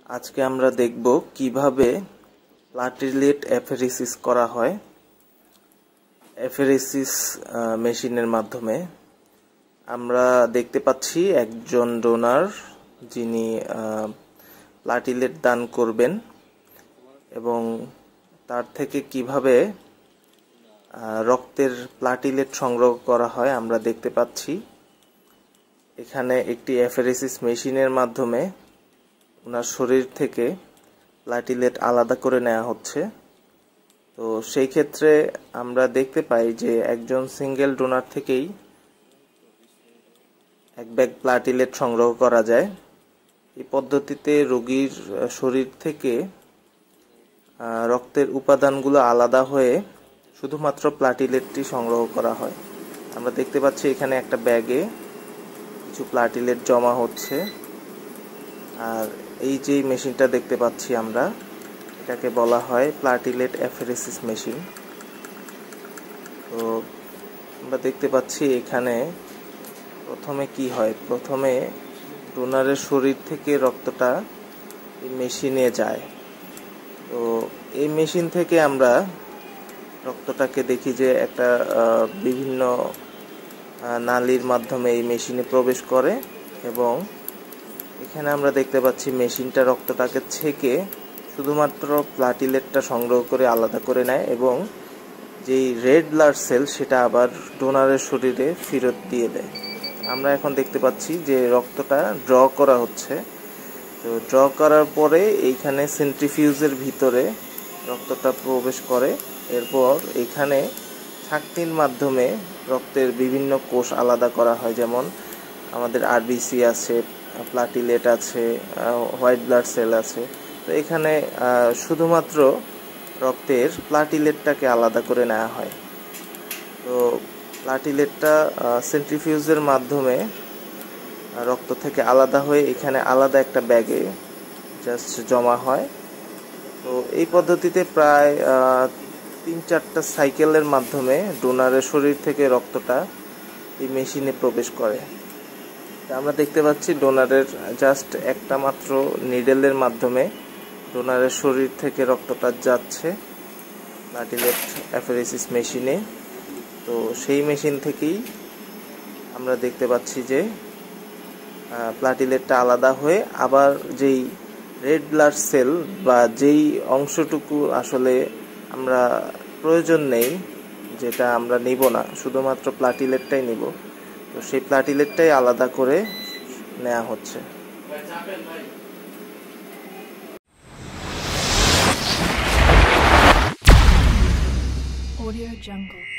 আজকে আমরা দেখব কিভাবে প্লাটিলেট অ্যাফেরেসিস করা হয় অ্যাফেরেসিস মেশিনের মাধ্যমে। আমরা দেখতে পাচ্ছি একজন ডোনার যিনি প্লাটিলেট দান করবেন এবং তার থেকে কিভাবে রক্তের প্লাটিলেট সংগ্রহ করা হয় আমরা দেখতে পাচ্ছি। এখানে একটি অ্যাফেরেসিস মেশিনের মাধ্যমে ওনার শরীর থেকে প্লাটিলেট আলাদা করে নেওয়া হচ্ছে। তো সেই ক্ষেত্রে আমরা দেখতে পাই যে একজন সিঙ্গেল ডোনার থেকেই এক ব্যাগ প্লাটিলেট সংগ্রহ করা যায়। এই পদ্ধতিতে রোগীর শরীর থেকে রক্তের উপাদানগুলো আলাদা হয়ে শুধুমাত্র প্লাটিলেটটি সংগ্রহ করা হয়। আমরা দেখতে পাচ্ছি এখানে একটা ব্যাগে কিছু প্লাটিলেট জমা হচ্ছে। আর এই যে মেশিনটা দেখতে পাচ্ছি আমরা, এটাকে বলা হয় প্লাটিলেট অ্যাফেরেসিস মেশিন। তো আমরা দেখতে পাচ্ছি এখানে প্রথমে কি হয়, প্রথমে ডোনারের শরীর থেকে রক্তটা এই মেশিনে যায়। তো এই মেশিন থেকে আমরা রক্তটাকে দেখি যে একটা বিভিন্ন নালীর মাধ্যমে এই মেশিনে প্রবেশ করে এবং এখানে আমরা দেখতে পাচ্ছি মেশিনটা রক্তটাকে ছেঁকে শুধুমাত্র প্লাটিলেটটা সংগ্রহ করে আলাদা করে নেয় এবং যেই রেড ব্লাড সেল সেটা আবার ডোনারের শরীরে ফেরত দিয়ে দেয়। আমরা এখন দেখতে পাচ্ছি যে রক্তটা ড্র করা হচ্ছে। তো ড্র করার পরে এইখানে সেন্ট্রিফিউজের ভিতরে রক্তটা প্রবেশ করে। এরপর এখানে ছাঁকনির মাধ্যমে রক্তের বিভিন্ন কোষ আলাদা করা হয়, যেমন আমাদের আরবিসি আছে, প্লাটিলেট আছে, হোয়াইট ব্লাড সেল আছে। তো এখানে শুধুমাত্র রক্তের প্লাটিলেটটাকে আলাদা করে নেওয়া হয়। তো প্লাটিলেটটা সেন্ট্রিফিউজের মাধ্যমে রক্ত থেকে আলাদা হয়ে এখানে আলাদা একটা ব্যাগে জাস্ট জমা হয়। তো এই পদ্ধতিতে প্রায় 3-4টা সাইকেলের মাধ্যমে ডোনারের শরীর থেকে রক্তটা এই মেশিনে প্রবেশ করে। আমরা দেখতে পাচ্ছি ডোনারের জাস্ট একটা মাত্র নিডেলের মাধ্যমে ডোনারের শরীর থেকে রক্তটা যাচ্ছে প্লাটিলেট অ্যাফেরেসিস মেশিনে। তো সেই মেশিন থেকেই আমরা দেখতে পাচ্ছি যে প্লাটিলেটটা আলাদা হয়ে আবার যেই রেড ব্লাড সেল বা যেই অংশটুকু আসলে আমরা প্রয়োজন নেই, যেটা আমরা নিব না, শুধুমাত্র প্লাটিলেটটাই নিব, তো সেই প্লাটিলেটটাই আলাদা করে নেওয়া হচ্ছে। Audio Jungle।